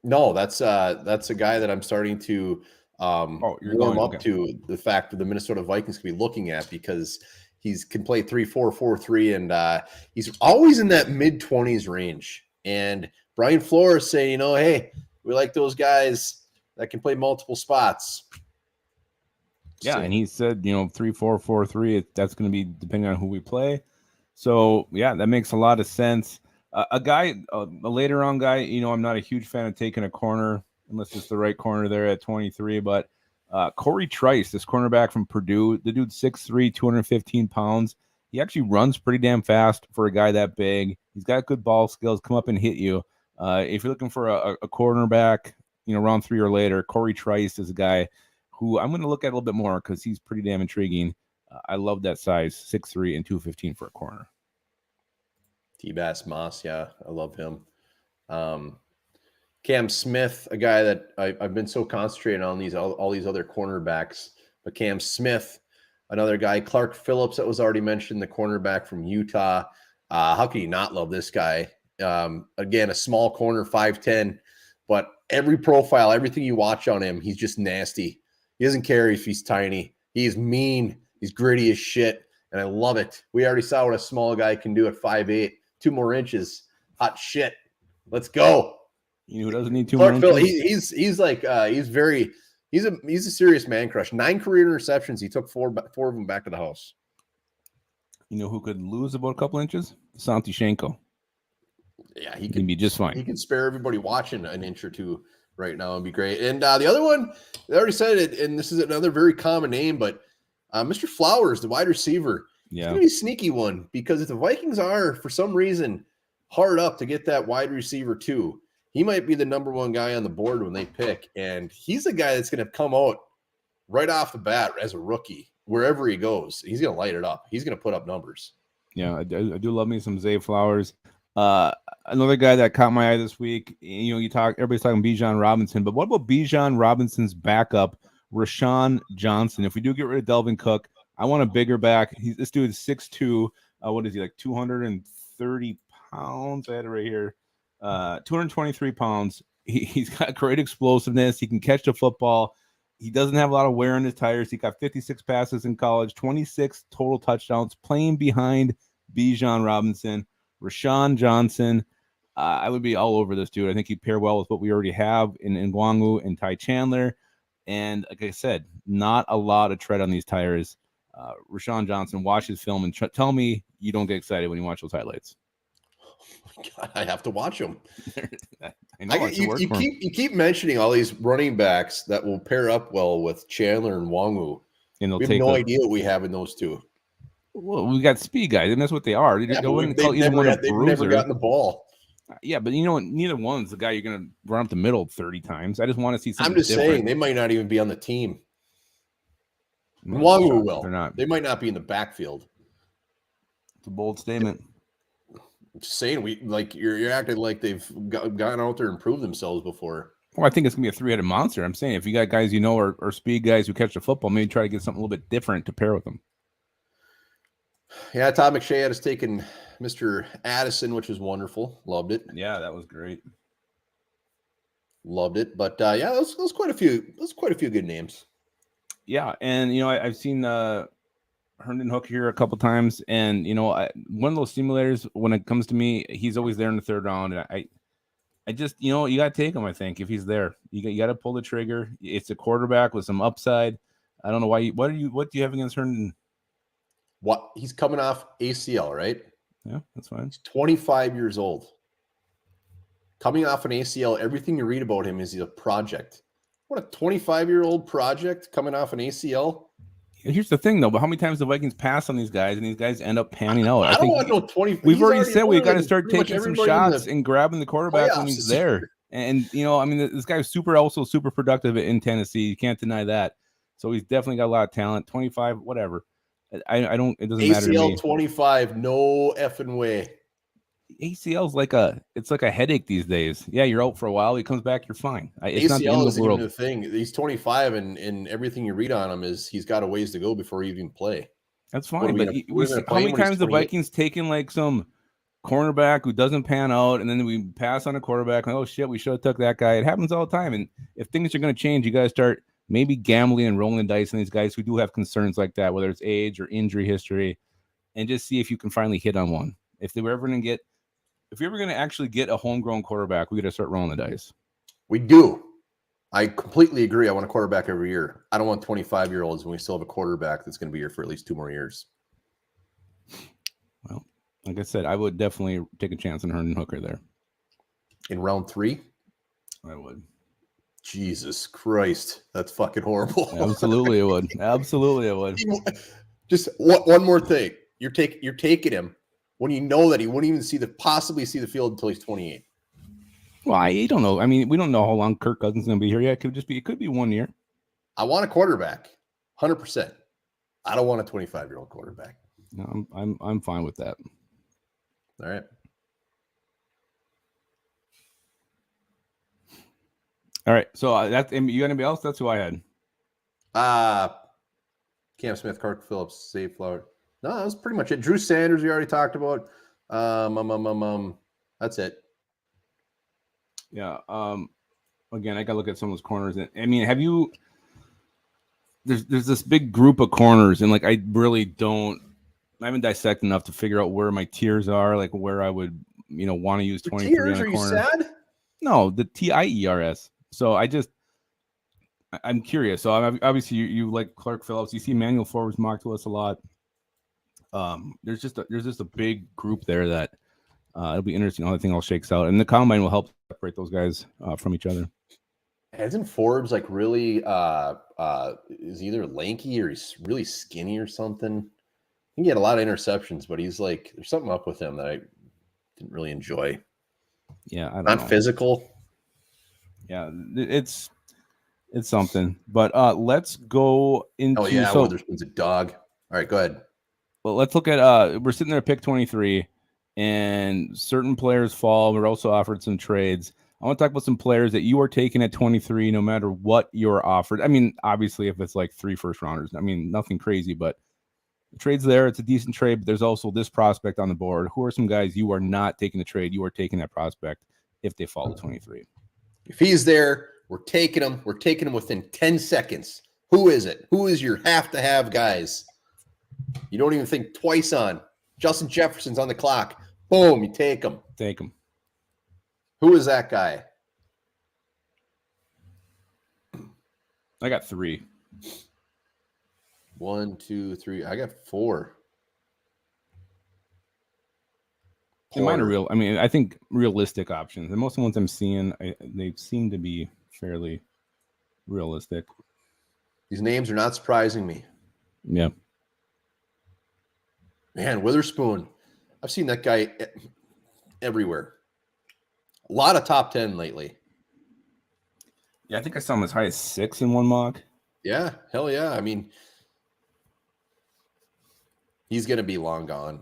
[SPEAKER 1] No, that's a guy that I'm starting to warm up to the fact that the Minnesota Vikings could be looking at, because can play 3-4, 4-3, and he's always in that mid-20s range. And Brian Flores saying, hey, we like those guys that can play multiple spots.
[SPEAKER 2] Yeah, and he said, 3-4, 4-3. That's going to be depending on who we play. So yeah, that makes a lot of sense. A later round guy, I'm not a huge fan of taking a corner unless it's the right corner there at 23. But Corey Trice, this cornerback from Purdue, the dude's 6'3", 215 pounds. He actually runs pretty damn fast for a guy that big. He's got good ball skills, come up and hit you. If you're looking for a cornerback, round 3 or later, Corey Trice is a guy who I'm going to look at a little bit more because he's pretty damn intriguing. I love that size, 6'3" and 215 for a corner.
[SPEAKER 1] T-Bass Moss, yeah, I love him. Cam Smith, a guy that I've been so concentrated on all these other cornerbacks, but Cam Smith, another guy, Clark Phillips that was already mentioned, the cornerback from Utah. How can you not love this guy? Again, a small corner, 5'10", but every profile, everything you watch on him, he's just nasty. He doesn't care if he's tiny. He's mean. He's gritty as shit, and I love it. We already saw what a small guy can do at 5'8", 2 more inches. Hot shit. Let's go.
[SPEAKER 2] You know who doesn't need 2
[SPEAKER 1] Clark
[SPEAKER 2] more
[SPEAKER 1] Phil,
[SPEAKER 2] inches?
[SPEAKER 1] he's a serious man crush. 9 career interceptions. He took four of them back to the house.
[SPEAKER 2] You know who could lose about a couple inches? Santi Shenko.
[SPEAKER 1] Yeah, he
[SPEAKER 2] can be just fine.
[SPEAKER 1] He can spare everybody watching an inch or two right now and be great. And the other one, they already said it, and this is another very common name, but Mr. Flowers, the wide receiver,
[SPEAKER 2] yeah,
[SPEAKER 1] it's gonna be a sneaky one because if the Vikings are for some reason hard up to get that wide receiver too, he might be the number one guy on the board when they pick, and he's a guy that's gonna come out right off the bat as a rookie wherever he goes. He's gonna light it up. He's gonna put up numbers.
[SPEAKER 2] Yeah, I do love me some Zay Flowers. Another guy that caught my eye this week, everybody's talking Bijan Robinson, but what about Bijan Robinson's backup, Rashawn Johnson? If we do get rid of Delvin Cook, I want a bigger back. This dude is 6'2". What is he, like 230 pounds? I had it right here. 223 pounds. He's got great explosiveness. He can catch the football. He doesn't have a lot of wear on his tires. He got 56 passes in college, 26 total touchdowns, playing behind Bijan Robinson. Rashawn Johnson, I would be all over this dude. I think he'd pair well with what we already have in Ngwangu and Ty Chandler. And like I said, not a lot of tread on these tires. Rashawn Johnson, watch his film and tell me you don't get excited when you watch those highlights.
[SPEAKER 1] God, I have to watch them.
[SPEAKER 2] I know.
[SPEAKER 1] You keep mentioning all these running backs that will pair up well with Chandler and Ngwangu.
[SPEAKER 2] And
[SPEAKER 1] we have no idea what we have in those two.
[SPEAKER 2] Well, we got speed guys, and that's what they are.
[SPEAKER 1] They've never gotten the ball.
[SPEAKER 2] Yeah, but neither one's the guy you're going to run up the middle 30 times. I just want to see something.
[SPEAKER 1] I'm just saying they might not even be on the team. Ngwangu will.
[SPEAKER 2] They're not.
[SPEAKER 1] They might not be in the backfield.
[SPEAKER 2] It's a bold statement.
[SPEAKER 1] I'm just saying, you're acting like they've gone out there and proved themselves before.
[SPEAKER 2] Well, I think it's gonna be a three-headed monster. I'm saying if you got guys or speed guys who catch the football, maybe try to get something a little bit different to pair with them.
[SPEAKER 1] Yeah, Todd McShay had us taking Mr. Addison, which was wonderful. Loved it.
[SPEAKER 2] Yeah, that was great.
[SPEAKER 1] Loved it. But yeah, those quite a few. Those quite a few good names.
[SPEAKER 2] Yeah, and I've seen Herndon Hook here a couple times, and one of those simulators. When it comes to me, he's always there in the third round, and I just you got to take him. I think if he's there, you got to pull the trigger. It's a quarterback with some upside. I don't know why. What do you have against Herndon?
[SPEAKER 1] What he's coming off ACL, right?
[SPEAKER 2] Yeah, that's fine.
[SPEAKER 1] He's 25 years old. Coming off an ACL, everything you read about him is he's a project. What a 25-year-old project coming off an ACL.
[SPEAKER 2] Here's the thing, though. But how many times the Vikings pass on these guys, and these guys end up panning out?
[SPEAKER 1] I don't want no 20.
[SPEAKER 2] We've already said we've got to start taking some shots and grabbing the quarterback when he's there. And this guy's also super productive in Tennessee. You can't deny that. So he's definitely got a lot of talent. 25, whatever. I don't. It doesn't matter to me.
[SPEAKER 1] ACL 25, no effing way.
[SPEAKER 2] ACL's like a headache these days. Yeah, you're out for a while. He comes back, you're fine. It's not the end of the world.
[SPEAKER 1] The thing. He's 25, and everything you read on him is he's got a ways to go before he even play.
[SPEAKER 2] That's fine. But how many times the Vikings taken like some cornerback who doesn't pan out, and then we pass on a quarterback, and oh shit, we should have took that guy. It happens all the time. And if things are going to change, you got to start maybe gambling and rolling the dice on these guys who do have concerns like that, whether it's age or injury history, and just see if you can finally hit on one. If you're ever going to actually get a homegrown quarterback, we got to start rolling the dice.
[SPEAKER 1] We do. I completely agree. I want a quarterback every year. I don't want 25-year-olds when we still have a quarterback that's going to be here for at least 2 more years.
[SPEAKER 2] Well, like I said, I would definitely take a chance on Herndon Hooker there.
[SPEAKER 1] In round 3?
[SPEAKER 2] I would.
[SPEAKER 1] Jesus Christ. That's fucking horrible.
[SPEAKER 2] Absolutely it would. Absolutely it would.
[SPEAKER 1] Just one more thing. You're taking him when you know that he wouldn't even possibly see the field until he's 28.
[SPEAKER 2] Well, I don't know. I mean, we don't know how long Kirk Cousins is going to be here yet. It could be 1 year.
[SPEAKER 1] I want a quarterback, 100%. I don't want a 25-year-old quarterback.
[SPEAKER 2] No, I'm fine with that.
[SPEAKER 1] All right.
[SPEAKER 2] All right. So that's you got anybody else? That's who I had.
[SPEAKER 1] Cam Smith, Clark Phillips, Save Flower. No, that was pretty much it. Drew Sanders, we already talked about. That's it.
[SPEAKER 2] Yeah. Again, I got to look at some of those corners. And I mean, have you? There's this big group of corners, and like I haven't dissected enough to figure out where my tiers are, like where I would want to use 23
[SPEAKER 1] tiers,
[SPEAKER 2] on a corner.
[SPEAKER 1] Are you sad?
[SPEAKER 2] No, the TIERS. So I'm curious. So obviously you like Clark Phillips. You see Manuel Forbes mocked to us a lot. There's just a big group there that it'll be interesting how the thing all shakes out, and the combine will help separate those guys from each other.
[SPEAKER 1] Isn't Forbes like really is either lanky or he's really skinny or something? He had a lot of interceptions, but he's like there's something up with him that I didn't really enjoy.
[SPEAKER 2] Yeah, I don't
[SPEAKER 1] know.
[SPEAKER 2] Physical. Yeah, it's something. But let's go into.
[SPEAKER 1] Oh yeah, Witherspoon's a dog. All right, go ahead.
[SPEAKER 2] Well, let's look at we're sitting there at pick 23, and certain players fall. We're also offered some trades. I want to talk about some players that you are taking at 23, no matter what you're offered. I mean, obviously, if it's like 3 first rounders, I mean, nothing crazy, but the trade's there. It's a decent trade, but there's also this prospect on the board. Who are some guys you are not taking the trade? You are taking that prospect if they fall to 23.
[SPEAKER 1] If he's there, we're taking him. We're taking him within 10 seconds. Who is it? Who is your have-to-have guys? You don't even think twice on. Justin Jefferson's on the clock. Boom, you take him.
[SPEAKER 2] Take him.
[SPEAKER 1] Who is that guy?
[SPEAKER 2] I got 3.
[SPEAKER 1] 1, 2, 3. I got 4.
[SPEAKER 2] Mine are real. I mean, I think realistic options. And most of the ones I'm seeing, they seem to be fairly realistic.
[SPEAKER 1] These names are not surprising me.
[SPEAKER 2] Yeah.
[SPEAKER 1] Man, Witherspoon. I've seen that guy everywhere. A lot of top 10 lately.
[SPEAKER 2] Yeah, I think I saw him as high as 6 in one mock.
[SPEAKER 1] Yeah, hell yeah. I mean, he's going to be long gone.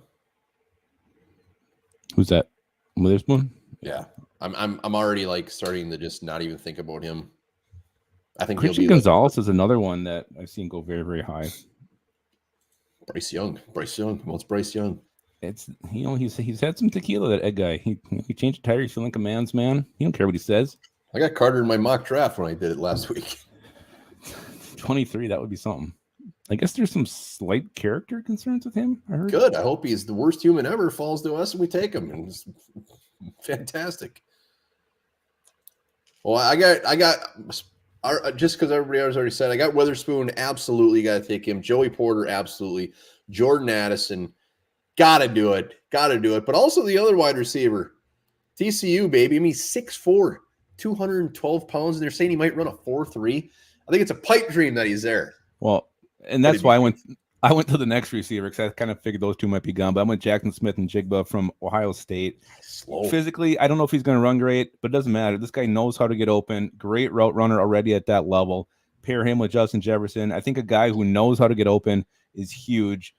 [SPEAKER 2] Who's that? Witherspoon?
[SPEAKER 1] Yeah. I'm already like starting to just not even think about him. I think
[SPEAKER 2] Christian Gonzalez is another one that I've seen go very, very high.
[SPEAKER 1] Bryce Young. What's Bryce Young?
[SPEAKER 2] It's he's had some tequila, that Ed guy. He changed the tire. He's feeling like a man's man. He don't care what he says.
[SPEAKER 1] I got Carter in my mock draft when I did it last week.
[SPEAKER 2] 23, that would be something. I guess there's some slight character concerns with him. I heard.
[SPEAKER 1] Good. I hope he's the worst human ever, falls to us, and we take him. And it's fantastic. Well, I got just because everybody else already said, I got Witherspoon. Absolutely got to take him. Joey Porter, absolutely. Jordan Addison, got to do it. But also the other wide receiver, TCU, baby. I mean, 6'4", 212 pounds, and they're saying he might run a 4.3. I think it's a pipe dream that he's there.
[SPEAKER 2] Well, and that's why I went to the next receiver, because I kind of figured those two might be gone. But I went Jackson Smith and Jigba from Ohio State.
[SPEAKER 1] Slow.
[SPEAKER 2] Physically, I don't know if he's going to run great, but it doesn't matter. This guy knows how to get open. Great route runner already at that level. Pair him with Justin Jefferson. I think a guy who knows how to get open is huge.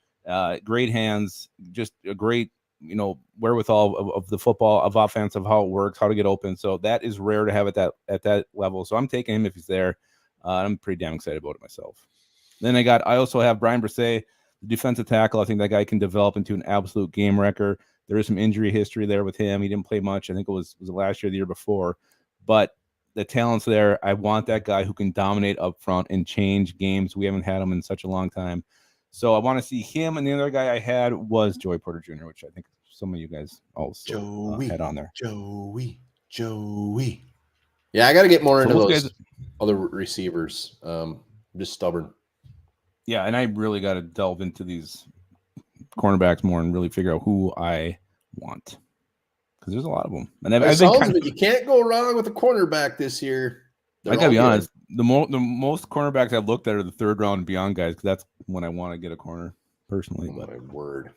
[SPEAKER 2] Great hands, just a great wherewithal of the football, of offense, of how it works, how to get open. So that is rare to have at that level. So I'm taking him if he's there. I'm pretty damn excited about it myself. Then I also have Brian Brisset, the defensive tackle. I think that guy can develop into an absolute game wrecker. There is some injury history there with him. He didn't play much. I think it was last year, the year before. But the talent's there. I want that guy who can dominate up front and change games. We haven't had him in such a long time. So I want to see him. And the other guy I had was Joey Porter Jr., which I think some of you guys also had on there.
[SPEAKER 1] Joey. Yeah, I got to get more into those
[SPEAKER 2] guys,
[SPEAKER 1] other receivers. I'm just stubborn.
[SPEAKER 2] Yeah, and I really got to delve into these cornerbacks more and really figure out who I want, because there's a lot of them. And I think
[SPEAKER 1] you can't go wrong with a cornerback this year.
[SPEAKER 2] I gotta be honest. The most cornerbacks I've looked at are the third round and beyond guys, because that's when I want to get a corner personally.
[SPEAKER 1] Oh, my word.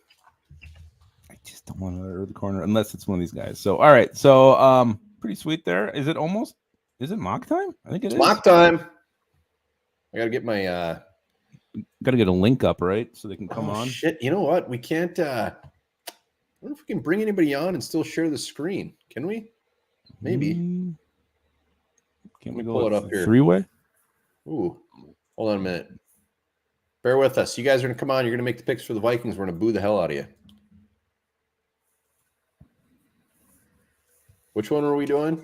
[SPEAKER 2] I just don't want to early corner unless it's one of these guys. So all right, so pretty sweet there. Is it mock time? I think it is
[SPEAKER 1] mock time. I gotta get my
[SPEAKER 2] got to get a link up, right? So they can come on.
[SPEAKER 1] Shit. You know what? We can't. I wonder if we can bring anybody on and still share the screen. Can we? Maybe.
[SPEAKER 2] Can't
[SPEAKER 1] Let
[SPEAKER 2] we
[SPEAKER 1] me pull
[SPEAKER 2] go
[SPEAKER 1] it up here.
[SPEAKER 2] three-way?
[SPEAKER 1] Ooh, hold on a minute. Bear with us. You guys are going to come on. You're going to make the picks for the Vikings. We're going to boo the hell out of you. Which one are we doing?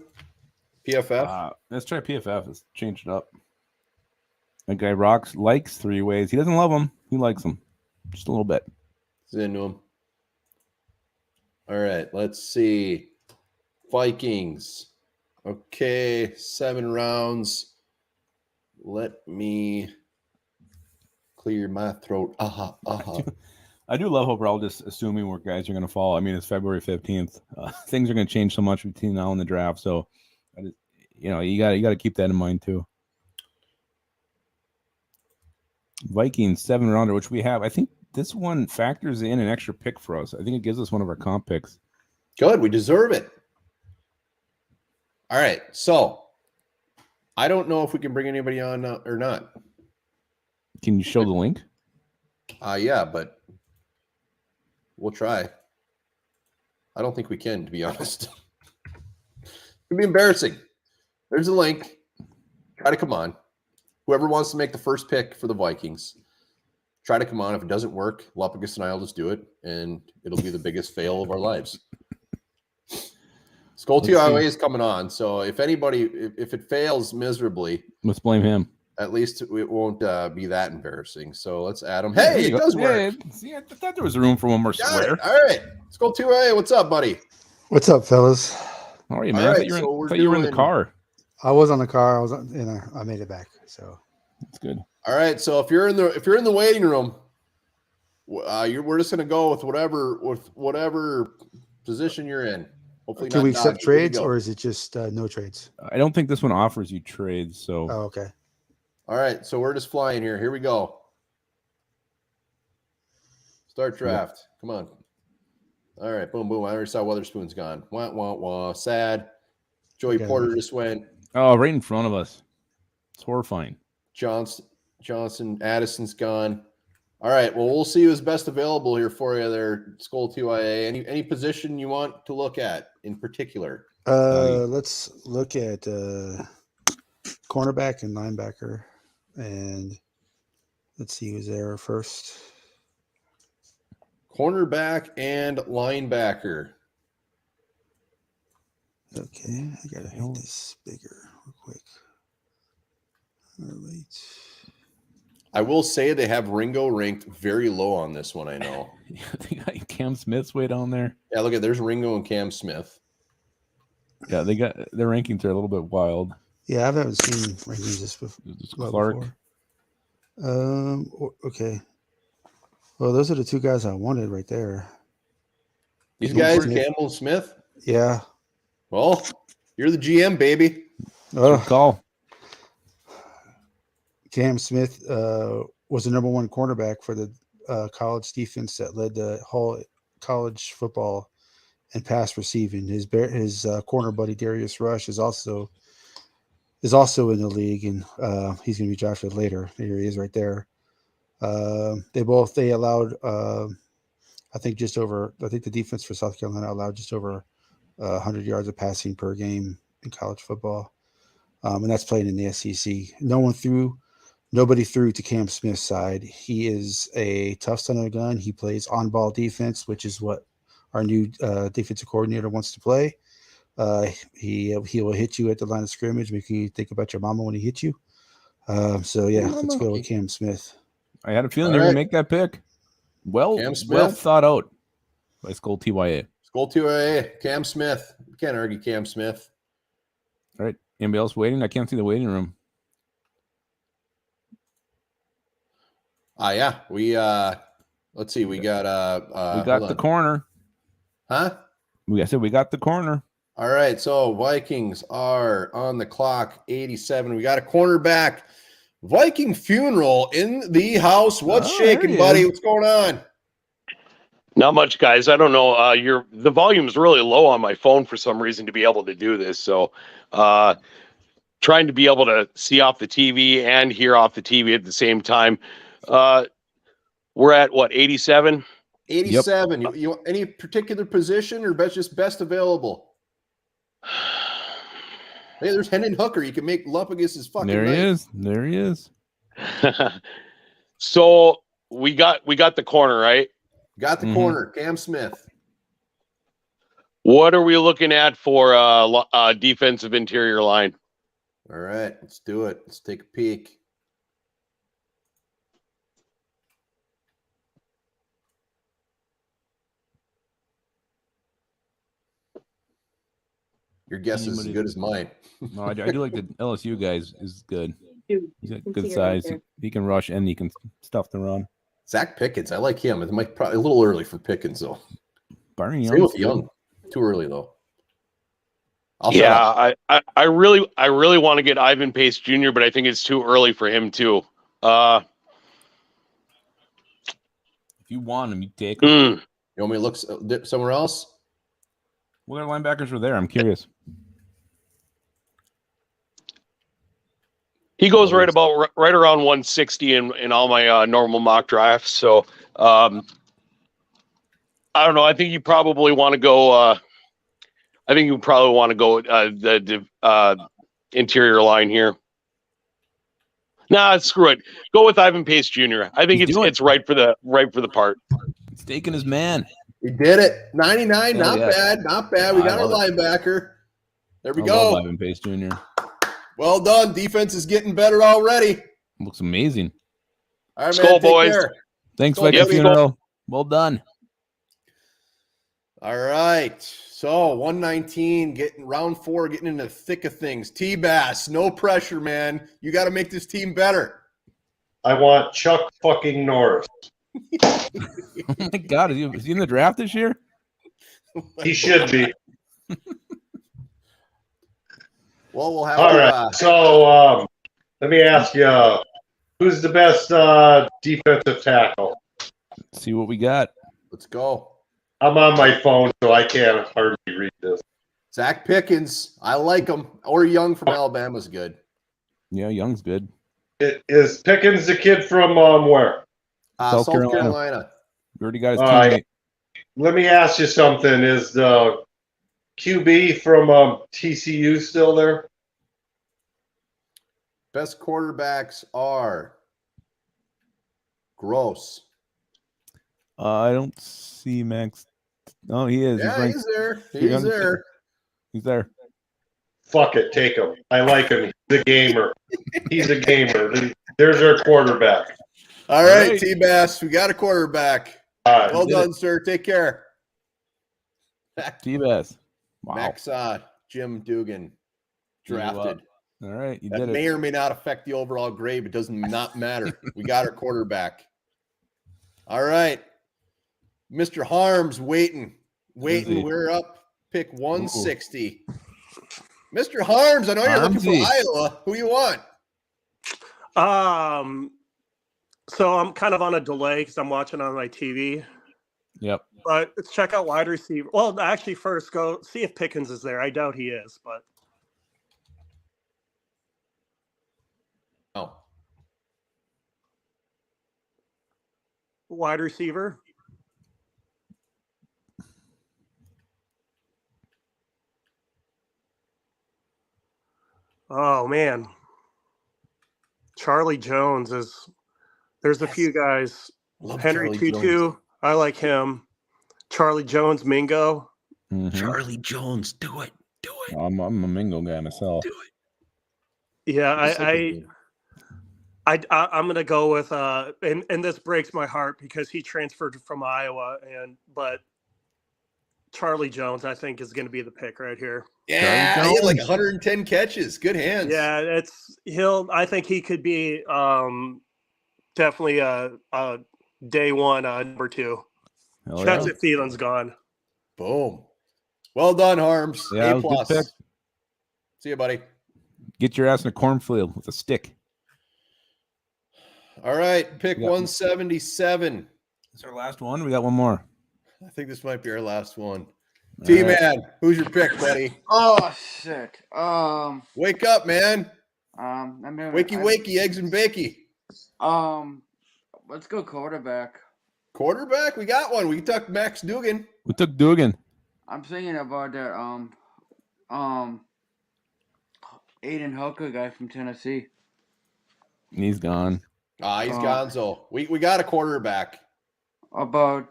[SPEAKER 1] PFF?
[SPEAKER 2] Let's try PFF. Let's change it up. That guy likes three-ways. He doesn't love them. He likes them. Just a little bit.
[SPEAKER 1] He's into them. All right, let's see. Vikings. Okay, 7 rounds. Let me clear my throat.
[SPEAKER 2] I do love how we're all just assuming where guys are going to fall. I mean, it's February 15th. Things are going to change so much between now and the draft. So, you got to keep that in mind too. Vikings 7 rounder, which we have. I think this one factors in an extra pick for us. I think it gives us one of our comp picks.
[SPEAKER 1] Good. We deserve it. All right. So I don't know if we can bring anybody on or not.
[SPEAKER 2] Can you show the link?
[SPEAKER 1] Yeah, but we'll try. I don't think we can, to be honest. It'd be embarrassing. There's a link. Try to come on. Whoever wants to make the first pick for the Vikings, try to come on. If it doesn't work, Lupicus and I will just do it, and it'll be the biggest fail of our lives. Skull TIA is coming on, so if it fails miserably,
[SPEAKER 2] let's blame him.
[SPEAKER 1] At least it won't be that embarrassing. So let's add him. Hey, it does work.
[SPEAKER 2] See, I thought there was room for one more square.
[SPEAKER 1] All right. Skull TIA, what's up, buddy?
[SPEAKER 3] What's up, fellas?
[SPEAKER 2] How are you, man? I thought you were in the car.
[SPEAKER 3] I was on the car. I made it back, so
[SPEAKER 2] that's good.
[SPEAKER 1] All right. So if you're in the waiting room, we're just gonna go with whatever position you're in. Hopefully,
[SPEAKER 3] can we accept trades, or is it just no trades?
[SPEAKER 2] I don't think this one offers you trades. So,
[SPEAKER 3] okay.
[SPEAKER 1] All right. So we're just flying here. Here we go. Start draft. Yep. Come on. All right. Boom, boom. I already saw Weatherspoon's gone. Wah, wah, wah. Sad. Joey Porter just went.
[SPEAKER 2] Oh, right in front of us. It's horrifying.
[SPEAKER 1] Johnson, Addison's gone. All right. Well, we'll see who's best available here for you there, Skull 2IA. Any position you want to look at in particular?
[SPEAKER 3] Let's look at cornerback and linebacker. And let's see who's there first.
[SPEAKER 1] Cornerback and linebacker.
[SPEAKER 3] Okay, I gotta make this bigger real quick. All right.
[SPEAKER 1] I will say they have Ringo ranked very low on this one. I know.
[SPEAKER 2] They got Cam Smith's way down there.
[SPEAKER 1] Yeah, look at there's Ringo and Cam Smith.
[SPEAKER 2] Yeah, they got their rankings are a little bit wild.
[SPEAKER 3] Yeah, I haven't seen rankings this
[SPEAKER 2] Clark.
[SPEAKER 3] Before. Okay. Well, those are the two guys I wanted right there.
[SPEAKER 1] These guys, Campbell and Smith.
[SPEAKER 3] Yeah.
[SPEAKER 1] Well, you're the GM, baby.
[SPEAKER 2] Good call.
[SPEAKER 3] Cam Smith was the number 1 cornerback for the college defense that led the whole college football and pass receiving. His corner buddy Darius Rush is also in the league, and he's going to be drafted later. Here he is, right there. They allowed I think the defense for South Carolina allowed just over 100 yards of passing per game in college football, and that's playing in the SEC. Nobody threw to Cam Smith's side. He is a tough son of a gun. He plays on-ball defense, which is what our new defensive coordinator wants to play. He will hit you at the line of scrimmage, making you think about your mama when he hits you. Let's go with Cam Smith.
[SPEAKER 2] I had a feeling you're going to make that pick. Well thought out by Skull TYA.
[SPEAKER 1] Skull TYA, Cam Smith. You can't argue Cam Smith.
[SPEAKER 2] All right. Anybody else waiting? I can't see the waiting room.
[SPEAKER 1] Yeah. Let's see. We got
[SPEAKER 2] the corner.
[SPEAKER 1] Huh?
[SPEAKER 2] I said we got the corner.
[SPEAKER 1] All right. So Vikings are on the clock, 87. We got a cornerback. Viking funeral in the house. What's shaking, buddy? What's going on?
[SPEAKER 4] Not much, guys. I don't know. The volume's really low on my phone for some reason to be able to do this. So trying to be able to see off the TV and hear off the TV at the same time. We're at what, 87?
[SPEAKER 1] 87. Yep. You any particular position or just best available? Hey, there's Hendon Hooker. You can make Lupagus' fucking
[SPEAKER 2] There he
[SPEAKER 1] night.
[SPEAKER 2] is. There he is.
[SPEAKER 4] So we got the corner, right?
[SPEAKER 1] Got the corner. Cam Smith.
[SPEAKER 4] What are we looking at for defensive interior line?
[SPEAKER 1] All right, let's do it. Let's take a peek. Your guess is as good as mine.
[SPEAKER 2] No, I do like the LSU guys is good. He's got good size. He can rush and he can stuff the run.
[SPEAKER 1] Zach Pickens, I like him. It might probably a little early for Pickens though.
[SPEAKER 2] Byron
[SPEAKER 1] Same with Young. Too early though.
[SPEAKER 4] I really want to get Ivan Pace Jr., but I think it's too early for him too.
[SPEAKER 2] If you want him, you take him.
[SPEAKER 1] You want me to look somewhere else?
[SPEAKER 2] What other linebackers were there? I'm curious.
[SPEAKER 4] He goes right around 160 in all my normal mock drafts. So I don't know. I think you probably want to go. The interior line here. Nah, screw it. Go with Ivan Pace Jr. I think it's right for the part.
[SPEAKER 2] He's taking his man.
[SPEAKER 1] We did it. 99,
[SPEAKER 2] Hell
[SPEAKER 1] not
[SPEAKER 2] yeah.
[SPEAKER 1] bad, not bad. We got our linebacker. There we
[SPEAKER 2] I
[SPEAKER 1] go.
[SPEAKER 2] love Ivan Pace Jr.
[SPEAKER 1] Well done. Defense is getting better already.
[SPEAKER 2] Looks amazing.
[SPEAKER 1] All right,
[SPEAKER 4] Skull
[SPEAKER 1] man. Take
[SPEAKER 4] boys.
[SPEAKER 1] care.
[SPEAKER 2] Thanks,
[SPEAKER 1] Skull
[SPEAKER 2] Viking
[SPEAKER 1] boys.
[SPEAKER 2] Funeral. Well done.
[SPEAKER 1] All right. So 119, getting round 4, getting into the thick of things. T-Bass, no pressure, man. You got to make this team better.
[SPEAKER 5] I want Chuck fucking Norris.
[SPEAKER 2] Oh my God, is he in the draft this year?
[SPEAKER 5] He should be.
[SPEAKER 1] Well, we'll have
[SPEAKER 5] All
[SPEAKER 1] to.
[SPEAKER 5] right. So let me ask you, who's the best defensive tackle?
[SPEAKER 2] Let's see what we got.
[SPEAKER 1] Let's go.
[SPEAKER 5] I'm on my phone, so I can't hardly read this.
[SPEAKER 1] Zach Pickens. I like him. Or Young from Alabama's good.
[SPEAKER 2] Yeah, Young's good.
[SPEAKER 5] Is Pickens the kid from where?
[SPEAKER 1] South Carolina.
[SPEAKER 2] We already got his
[SPEAKER 5] All
[SPEAKER 2] teammate.
[SPEAKER 5] right. Let me ask you something. Is the QB from TCU still there?
[SPEAKER 1] Best quarterbacks are Gross.
[SPEAKER 2] I don't see Max. Oh, he is.
[SPEAKER 1] Yeah,
[SPEAKER 2] ranked
[SPEAKER 1] he's there. He's
[SPEAKER 2] 300.
[SPEAKER 1] there.
[SPEAKER 2] He's there.
[SPEAKER 5] Fuck it, take him. I like him. He's a gamer. He's a gamer. There's our quarterback.
[SPEAKER 1] All right, T-Bass, we got a quarterback. Well done, sir. Take care.
[SPEAKER 2] T-Bass. Wow.
[SPEAKER 1] Max Jim Dugan drafted.
[SPEAKER 2] All right, you
[SPEAKER 1] That
[SPEAKER 2] did
[SPEAKER 1] may
[SPEAKER 2] it.
[SPEAKER 1] or may not affect the overall grade, but doesn't not matter. We got our quarterback. All right. Mr. Harms waiting.
[SPEAKER 2] Busy.
[SPEAKER 1] We're up. Pick 160. Mr. Harms, I know you're looking for
[SPEAKER 2] Harmsy.
[SPEAKER 1] Iowa. Who you want?
[SPEAKER 6] So I'm kind of on a delay because I'm watching on my TV.
[SPEAKER 2] Yep.
[SPEAKER 6] But let's check out wide receiver. Well, actually, first go see if Pickens is there. I doubt he is, but
[SPEAKER 1] Oh.
[SPEAKER 6] wide receiver. Oh man, Charlie Jones is. There's a few guys.
[SPEAKER 1] Love
[SPEAKER 6] Henry
[SPEAKER 1] Charlie
[SPEAKER 6] Tutu,
[SPEAKER 1] Jones.
[SPEAKER 6] I like him. Charlie Jones, Mingo.
[SPEAKER 2] Mhm.
[SPEAKER 1] Charlie Jones, do it. Do it.
[SPEAKER 2] I'm a Mingo guy myself.
[SPEAKER 1] Do it.
[SPEAKER 6] Yeah,
[SPEAKER 1] He's so good.
[SPEAKER 6] I'm gonna go with and this breaks my heart because he transferred from Iowa but Charlie Jones I think is gonna be the pick right here.
[SPEAKER 1] Yeah,
[SPEAKER 2] Charlie
[SPEAKER 1] he had like
[SPEAKER 2] Jones.
[SPEAKER 1] 110 catches. Good hands.
[SPEAKER 6] Yeah, I think he could be definitely a day one number 2.
[SPEAKER 2] Hell yeah.
[SPEAKER 6] Chance Thielen's gone.
[SPEAKER 1] Boom. Well done, Harms.
[SPEAKER 2] Yeah,
[SPEAKER 1] A
[SPEAKER 2] it was a good
[SPEAKER 1] plus.
[SPEAKER 2] pick.
[SPEAKER 1] See you, buddy.
[SPEAKER 2] Get your ass in a cornfield with a stick.
[SPEAKER 1] All right, pick
[SPEAKER 2] Yeah.
[SPEAKER 1] 177.
[SPEAKER 2] That's our last one. We got one more.
[SPEAKER 1] I think this might be our last one.
[SPEAKER 2] All
[SPEAKER 1] T-Man, who's your pick, buddy?
[SPEAKER 7] Oh shit.
[SPEAKER 1] Wake up, man.
[SPEAKER 7] I mean,
[SPEAKER 1] Wakey, eggs and bakey.
[SPEAKER 7] Let's go quarterback.
[SPEAKER 1] Quarterback? We got one. We took Max Dugan.
[SPEAKER 2] We took Dugan.
[SPEAKER 7] I'm thinking about that. Aiden Hooker, guy from Tennessee.
[SPEAKER 2] He's gone.
[SPEAKER 1] He's gonzo. We got a quarterback.
[SPEAKER 7] About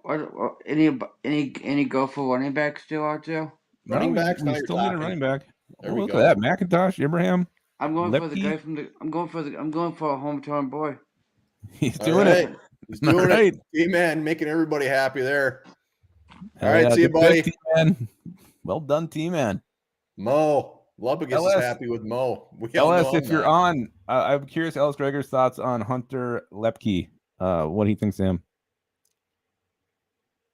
[SPEAKER 7] what any go for running back still out there?
[SPEAKER 1] Running backs?
[SPEAKER 2] We
[SPEAKER 1] Now you're
[SPEAKER 2] still need a
[SPEAKER 1] talking.
[SPEAKER 2] running back.
[SPEAKER 1] There
[SPEAKER 2] Oh,
[SPEAKER 1] we
[SPEAKER 2] look
[SPEAKER 1] go.
[SPEAKER 2] at that. McIntosh, Abraham.
[SPEAKER 7] I'm going for the
[SPEAKER 2] Lepke?
[SPEAKER 7] guy from the. I'm going for a hometown boy.
[SPEAKER 2] He's
[SPEAKER 1] All
[SPEAKER 2] doing
[SPEAKER 1] right.
[SPEAKER 2] it.
[SPEAKER 1] He's doing
[SPEAKER 2] All right.
[SPEAKER 1] it. T-Man, making everybody happy there.
[SPEAKER 2] Hell
[SPEAKER 1] All right,
[SPEAKER 2] yeah,
[SPEAKER 1] see you,
[SPEAKER 2] good pick,
[SPEAKER 1] buddy.
[SPEAKER 2] T-Man. Well done, T-Man.
[SPEAKER 1] Mo. Lubbock is
[SPEAKER 2] LS.
[SPEAKER 1] happy with Mo. We all know
[SPEAKER 2] LS, if
[SPEAKER 1] I'm
[SPEAKER 2] you're
[SPEAKER 1] not.
[SPEAKER 2] on, I'm curious, Ellis Gregor's thoughts on Hunter Lepke. What he thinks of him.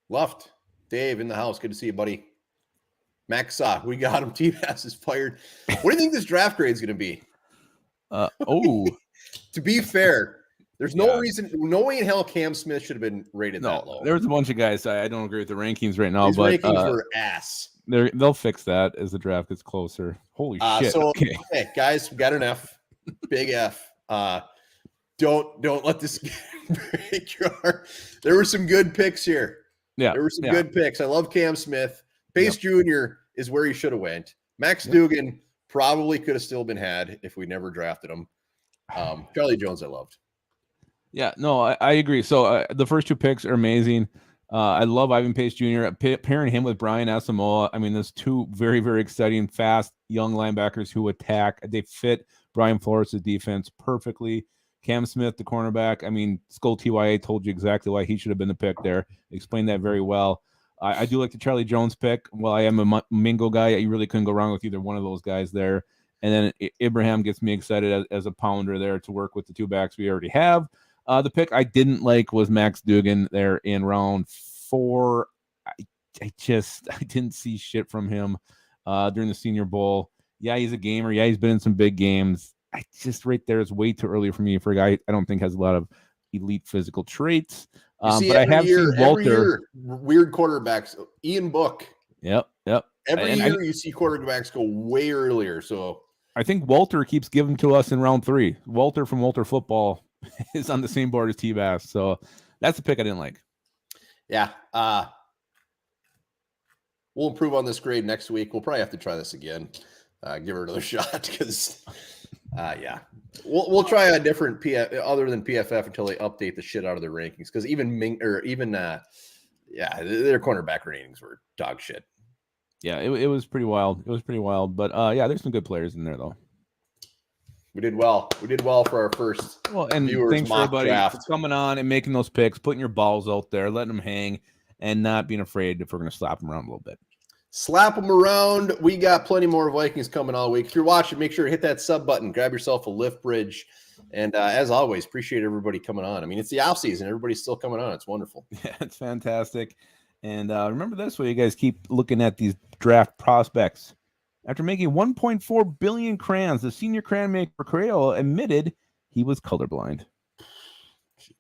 [SPEAKER 1] Luft. Dave in the house. Good to see you, buddy. Max, we got him. T-Bass is fired. What do you think this draft grade is going to be? To be fair, there's no reason, no way in hell Cam Smith should have been rated that low.
[SPEAKER 2] There was a bunch of guys. I don't agree with the rankings right now,
[SPEAKER 1] These
[SPEAKER 2] but
[SPEAKER 1] rankings were ass.
[SPEAKER 2] they'll fix that as the draft gets closer. Holy shit!
[SPEAKER 1] Okay, guys, we got an F, big F. Don't let this break your heart. There were some good picks here.
[SPEAKER 2] Yeah,
[SPEAKER 1] there were some good picks. I love Cam Smith. Pace Jr. is where he should have went. Max Dugan probably could have still been had if we never drafted him. Charlie Jones, I loved.
[SPEAKER 2] Yeah, no, I agree. So the first two picks are amazing. I love Ivan Pace Jr. Pairing him with Brian Asamoah. I mean, there's two very, very exciting, fast, young linebackers who attack. They fit Brian Flores' defense perfectly. Cam Smith, the cornerback. I mean, Skull TYA told you exactly why he should have been the pick there. Explained that very well. I do like the Charlie Jones pick. Well, I am a Mingo guy. You really couldn't go wrong with either one of those guys there. And then Abraham gets me excited as a pounder there to work with the two backs we already have. The pick I didn't like was Max Dugan there in round 4. I didn't see shit from him during the Senior Bowl. Yeah, he's a gamer. Yeah, he's been in some big games. I just right there is way too early for me for a guy I don't think has a lot of elite physical traits. But I have seen Walter.
[SPEAKER 1] Every year, weird quarterbacks. Ian Book.
[SPEAKER 2] Yep.
[SPEAKER 1] Every year you see quarterbacks go way earlier. So
[SPEAKER 2] I think Walter keeps giving to us in round 3. Walter from Walter Football is on the same board as T-Bass. So that's the pick I didn't like. Yeah.
[SPEAKER 1] We'll improve on this grade next week. We'll probably have to try this again. Give her another shot because, we'll try a different other than PFF until they update the shit out of their rankings. Because their cornerback ratings were dog shit.
[SPEAKER 2] Yeah, it was pretty wild. It was pretty wild. But there's some good players in there though.
[SPEAKER 1] We did well. We did well for our first.
[SPEAKER 2] Well, and thanks for everybody for coming on and making those picks, putting your balls out there, letting them hang, and not being afraid if we're going to slap them around a little bit.
[SPEAKER 1] Slap them around. We got plenty more Vikings coming all week. If you're watching, make sure to hit that sub button. Grab yourself a lift bridge. And as always, appreciate everybody coming on. I mean, it's the off season. Everybody's still coming on. It's wonderful.
[SPEAKER 2] Yeah, it's fantastic. And remember this way, you guys keep looking at these draft prospects. After making 1.4 billion crayons, the senior crayon maker Crayola admitted he was colorblind.